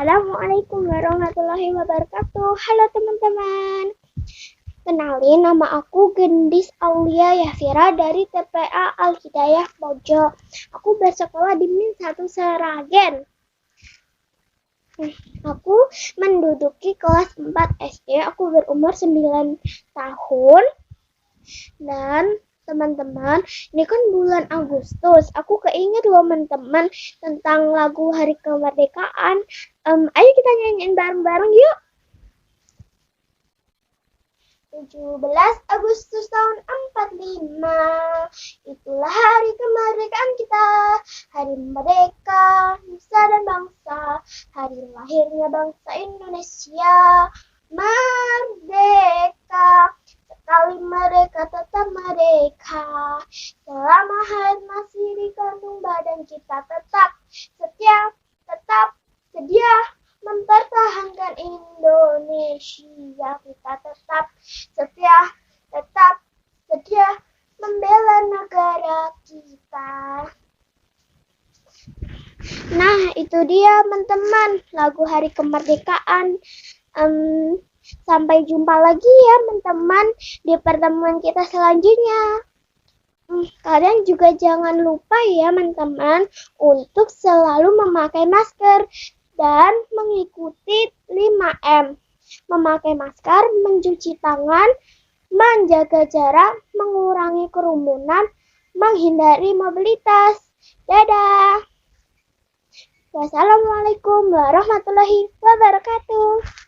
Assalamualaikum warahmatullahi wabarakatuh. Halo teman-teman. Kenalin, nama aku Gendis Aulia Yafira dari TPA Al Hidayah Pojok. Aku bersekolah di Min 1 Seragen. Aku menduduki kelas 4 SD. Aku berumur 9 tahun. Dan teman-teman, ini kan bulan Agustus. Aku keinget loh teman-teman tentang lagu Hari Kemerdekaan. Ayo kita nyanyiin bareng-bareng yuk. 17 Agustus tahun 45, itulah hari kemerdekaan kita. Hari merdeka, nusa dan bangsa, hari lahirnya bangsa Indonesia. Merdeka, sekali merdeka tetap merdeka. Selama hayat masih di kandung badan kita tetap setia, tetap sedia mempertahankan Indonesia. Kita tetap setia, tetap sedia membela negara kita. Nah, itu dia teman-teman lagu Hari Kemerdekaan. Sampai jumpa lagi ya teman-teman di pertemuan kita selanjutnya. Kalian juga jangan lupa ya teman-teman untuk selalu memakai masker dan mengikuti 5M. Memakai masker, mencuci tangan, menjaga jarak, mengurangi kerumunan, menghindari mobilitas. Dadah. Wassalamualaikum warahmatullahi wabarakatuh.